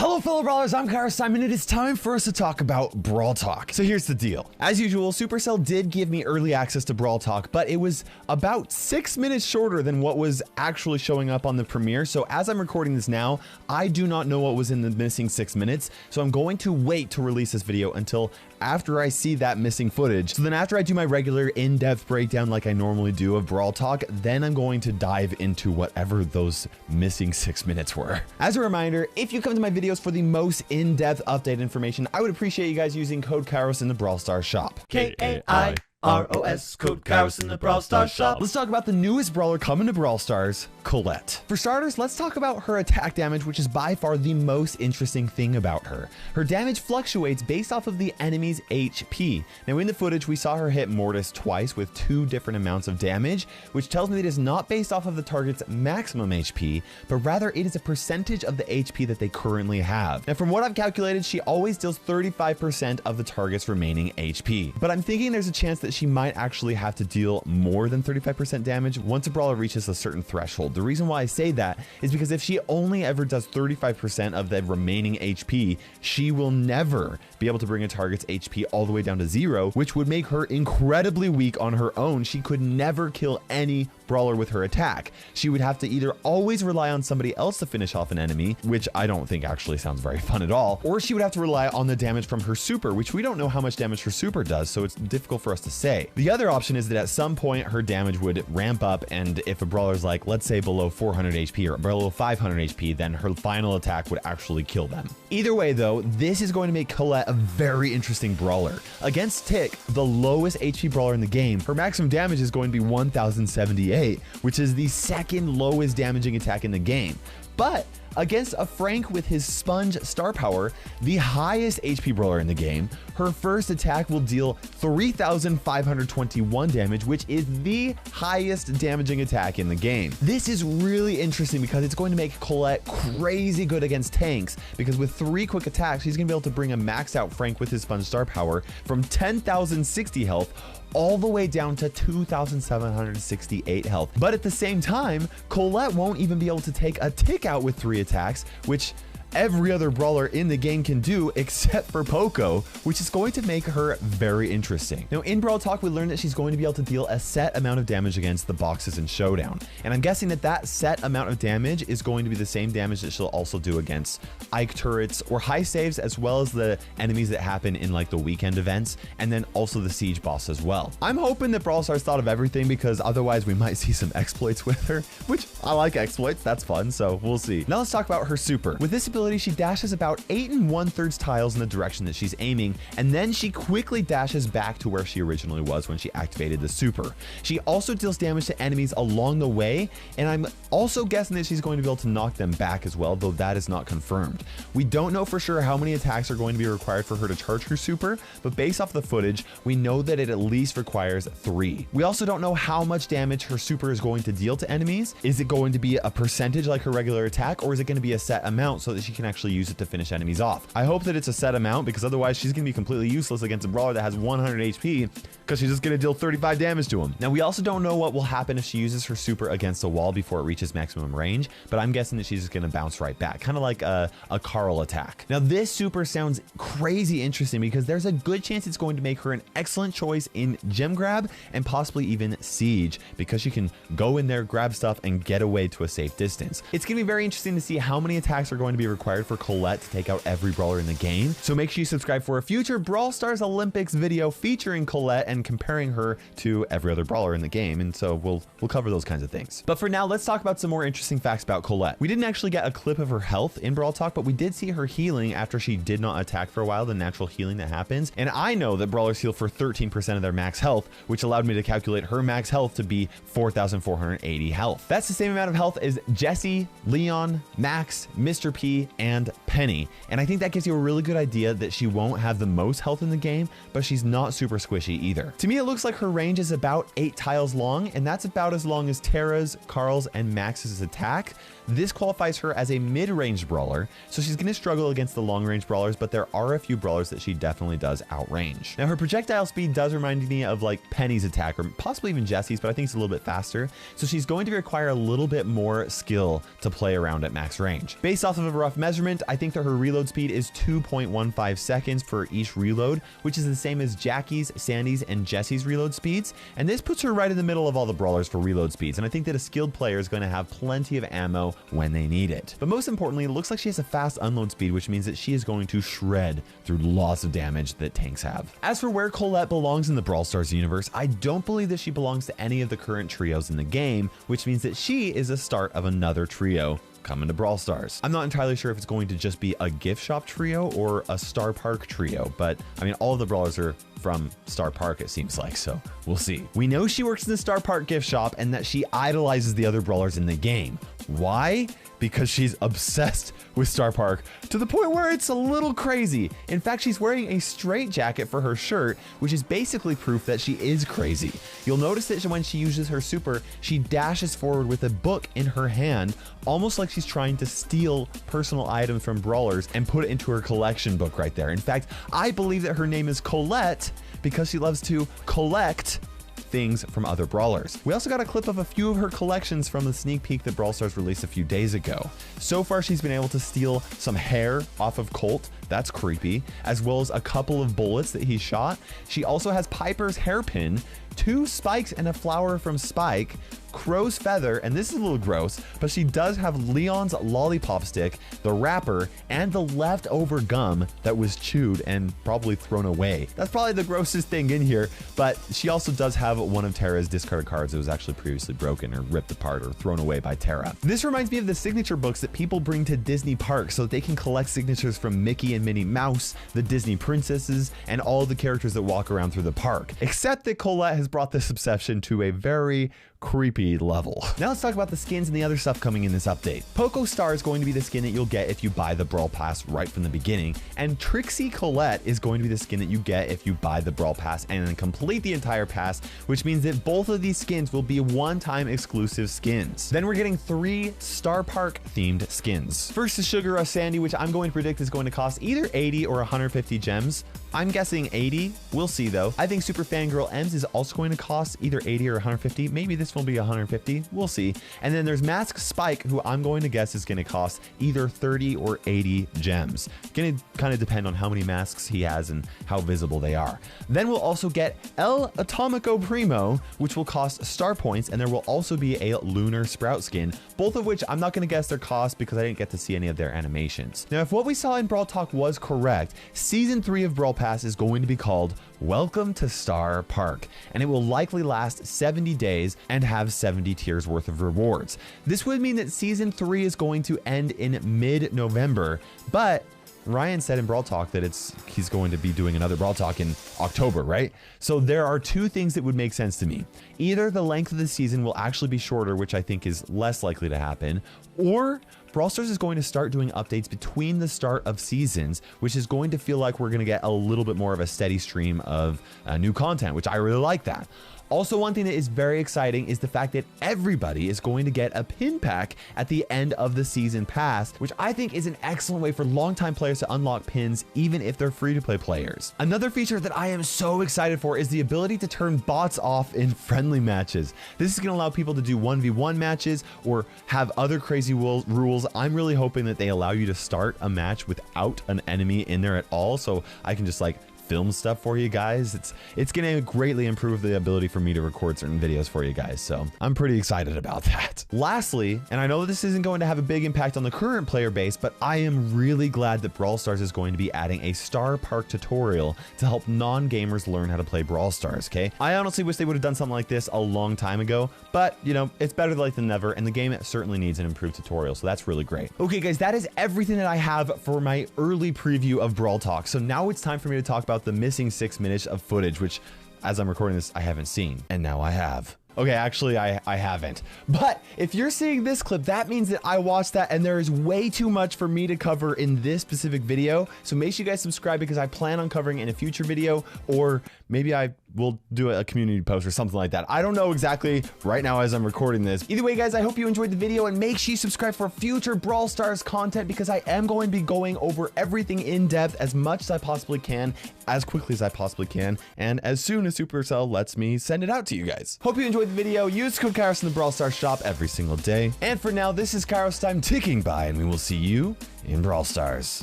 Hello fellow brawlers, I'm Kara Simon. It is time for us to talk about Brawl Talk. So here's the deal. As usual, Supercell did give me early access to Brawl Talk, but it was about 6 minutes shorter than what was actually showing up on the premiere. So as I'm recording this now, I do not know what was in the missing 6 minutes. So I'm going to wait to release this video until after I see that missing footage. So then after I do my regular in-depth breakdown like I normally do of Brawl Talk, then I'm going to dive into whatever those missing 6 minutes were. As a reminder, if you come to my videos for the most in-depth update information, I would appreciate you guys using code Kairos in the Brawl Stars shop. K-A-I-R-O-S, code Kairos in the Brawl Stars shop. Let's talk about the newest brawler coming to Brawl Stars, Colette. For starters, let's talk about her attack damage, which is by far the most interesting thing about her. Her damage fluctuates based off of the enemy's HP. Now in the footage, we saw her hit Mortis twice with 2 different amounts of damage, which tells me that it is not based off of the target's maximum HP, but rather it is a percentage of the HP that they currently have. Now from what I've calculated, she always deals 35% of the target's remaining HP. But I'm thinking there's a chance that she might actually have to deal more than 35% damage once a brawler reaches a certain threshold. The reason why I say that is because if she only ever does 35% of the remaining HP, she will never be able to bring a target's HP all the way down to 0, which would make her incredibly weak on her own. She could never kill any brawler with her attack. She would have to either always rely on somebody else to finish off an enemy, which I don't think actually sounds very fun at all, or she would have to rely on the damage from her super, which we don't know how much damage her super does, so it's difficult for us to say. The other option is that at some point her damage would ramp up, and if a brawler's like, let's say below 400 HP or below 500 HP, then her final attack would actually kill them. Either way though, this is going to make Colette a very interesting brawler. Against Tick, the lowest HP brawler in the game, her maximum damage is going to be 1078, which is the second lowest damaging attack in the game. But against a Frank with his Sponge star power, the highest HP brawler in the game, her first attack will deal 3,521 damage, which is the highest damaging attack in the game. This is really interesting because it's going to make Colette crazy good against tanks, because with 3 quick attacks, she's going to be able to bring a maxed out Frank with his Sponge star power from 10,060 health all the way down to 2,768 health. But at the same time, Colette won't even be able to take a Tick out with 3 attacks, which every other brawler in the game can do except for Poco, which is going to make her very interesting. Now in Brawl Talk, we learned that she's going to be able to deal a set amount of damage against the boxes in Showdown. And I'm guessing that that set amount of damage is going to be the same damage that she'll also do against Ike turrets or high saves, as well as the enemies that happen in like the weekend events, and then also the siege boss as well. I'm hoping that Brawl Stars thought of everything, because otherwise we might see some exploits with her, which I like exploits, that's fun, so we'll see. Now let's talk about her super. With this ability, she dashes about 8 1/3 tiles in the direction that she's aiming, and then she quickly dashes back to where she originally was when she activated the super. She also deals damage to enemies along the way, and I'm also guessing that she's going to be able to knock them back as well, though that is not confirmed. We don't know for sure how many attacks are going to be required for her to charge her super, but based off the footage, we know that it at least requires 3. We also don't know how much damage her super is going to deal to enemies. Is it going to be a percentage like her regular attack, or is it going to be a set amount so that she can actually use it to finish enemies off? I hope that it's a set amount, because otherwise she's going to be completely useless against a brawler that has 100 HP, because she's just going to deal 35 damage to him. Now we also don't know what will happen if she uses her super against a wall before it reaches maximum range, but I'm guessing that she's just going to bounce right back, kind of like a Carl attack. Now this super sounds crazy interesting, because there's a good chance it's going to make her an excellent choice in gem grab and possibly even siege, because she can go in there, grab stuff, and get away to a safe distance. It's going to be very interesting to see how many attacks are going to be required for Colette to take out every brawler in the game. So make sure you subscribe for a future Brawl Stars Olympics video featuring Colette and comparing her to every other brawler in the game. And so we'll cover those kinds of things. But for now, let's talk about some more interesting facts about Colette. We didn't actually get a clip of her health in Brawl Talk, but we did see her healing after she did not attack for a while, the natural healing that happens. And I know that brawlers heal for 13% of their max health, which allowed me to calculate her max health to be 4,480 health. That's the same amount of health as Jesse, Leon, Max, Mr. P, and Penny. And I think that gives you a really good idea that she won't have the most health in the game, but she's not super squishy either. To me, it looks like her range is about 8 tiles long, and that's about as long as Tara's, Carl's, and Max's attack. This qualifies her as a mid-range brawler, so she's going to struggle against the long-range brawlers, but there are a few brawlers that she definitely does outrange. Now, her projectile speed does remind me of like Penny's attack, or possibly even Jessie's, but I think it's a little bit faster, so she's going to require a little bit more skill to play around at max range. Based off of a rough measurement, I think that her reload speed is 2.15 seconds for each reload, which is the same as Jackie's, Sandy's, and Jessie's reload speeds, and this puts her right in the middle of all the brawlers for reload speeds, and I think that a skilled player is going to have plenty of ammo when they need it. But most importantly, it looks like she has a fast unload speed, which means that she is going to shred through lots of damage that tanks have. As for where Colette belongs in the Brawl Stars universe, I don't believe that she belongs to any of the current trios in the game, which means that she is the start of another trio coming to Brawl Stars. I'm not entirely sure if it's going to just be a gift shop trio or a Star Park trio, but I mean, all of the brawlers are from Star Park, it seems like, so we'll see. We know she works in the Star Park gift shop and that she idolizes the other brawlers in the game. Why? Because she's obsessed with Star Park to the point where it's a little crazy. In fact, she's wearing a straight jacket for her shirt, which is basically proof that she is crazy. You'll notice that when she uses her super, she dashes forward with a book in her hand, almost like she's trying to steal personal items from brawlers and put it into her collection book right there. In fact, I believe that her name is Colette because she loves to collect things from other brawlers. We also got a clip of a few of her collections from the sneak peek that Brawl Stars released a few days ago. So far, she's been able to steal some hair off of Colt. That's creepy, as well as a couple of bullets that he shot. She also has Piper's hairpin, 2 spikes and a flower from Spike, Crow's feather, and this is a little gross, but she does have Leon's lollipop stick, the wrapper, and the leftover gum that was chewed and probably thrown away. That's probably the grossest thing in here, but she also does have one of Tara's discarded cards that was actually previously broken or ripped apart or thrown away by Tara. This reminds me of the signature books that people bring to Disney parks so that they can collect signatures from Mickey and Minnie Mouse, the Disney princesses, and all the characters that walk around through the park. Except that Colette has brought this obsession to a very creepy level. Now let's talk about the skins and the other stuff coming in this update. Poco Star is going to be the skin that you'll get if you buy the Brawl Pass right from the beginning, and Trixie Colette is going to be the skin that you get if you buy the Brawl Pass and then complete the entire pass, which means that both of these skins will be one-time exclusive skins. Then we're getting 3 Star Park themed skins. First is Sugar Rush Sandy, which I'm going to predict is going to cost either 80 or 150 gems. I'm guessing 80. We'll see though. I think Super Fangirl Ems is also going to cost either 80 or 150. Maybe this will be 150. We'll see. And then there's Mask Spike, who I'm going to guess is going to cost either 30 or 80 gems. Going to kind of depend on how many masks he has and how visible they are. Then we'll also get El Atomico Primo, which will cost star points, and there will also be a Lunar Sprout skin, both of which I'm not going to guess their cost because I didn't get to see any of their animations. Now, if what we saw in Brawl Talk was correct, Season 3 of Brawl Pass is going to be called Welcome to Star Park, and it will likely last 70 days and have 70 tiers worth of rewards. This would mean that Season 3 is going to end in mid-November, but Ryan said in Brawl Talk that he's going to be doing another Brawl Talk in October, right? So there are 2 things that would make sense to me. Either the length of the season will actually be shorter, which I think is less likely to happen, or Brawl Stars is going to start doing updates between the start of seasons, which is going to feel like we're going to get a little bit more of a steady stream of new content, which I really like that. Also, one thing that is very exciting is the fact that everybody is going to get a pin pack at the end of the season pass, which I think is an excellent way for longtime players to unlock pins, even if they're free-to-play players. Another feature that I am so excited for is the ability to turn bots off in friendly matches. This is going to allow people to do 1v1 matches or have other crazy rules. I'm really hoping that they allow you to start a match without an enemy in there at all, so I can just like film stuff for you guys. It's going to greatly improve the ability for me to record certain videos for you guys, so I'm pretty excited about that. Lastly, and I know that this isn't going to have a big impact on the current player base, but I am really glad that Brawl Stars is going to be adding a Star Park tutorial to help non-gamers learn how to play Brawl Stars, okay? I honestly wish they would have done something like this a long time ago, but you know, it's better late than never, and the game certainly needs an improved tutorial, so that's really great. Okay guys, that is everything that I have for my early preview of Brawl Talk. So now it's time for me to talk about the missing 6 minutes of footage, which as I'm recording this, I haven't seen, and now I have. Okay, actually, I haven't. But if you're seeing this clip, that means that I watched that and there is way too much for me to cover in this specific video. So make sure you guys subscribe because I plan on covering it in a future video, or maybe I we'll do a community post or something like that. I don't know exactly right now as I'm recording this. Either way, guys, I hope you enjoyed the video, and make sure you subscribe for future Brawl Stars content, because I am going to be going over everything in depth as much as I possibly can, as quickly as I possibly can, and as soon as Supercell lets me send it out to you guys. Hope you enjoyed the video. Use code Kairos in the Brawl Stars shop every single day. And for now, this is Kairos time ticking by, and we will see you in Brawl Stars.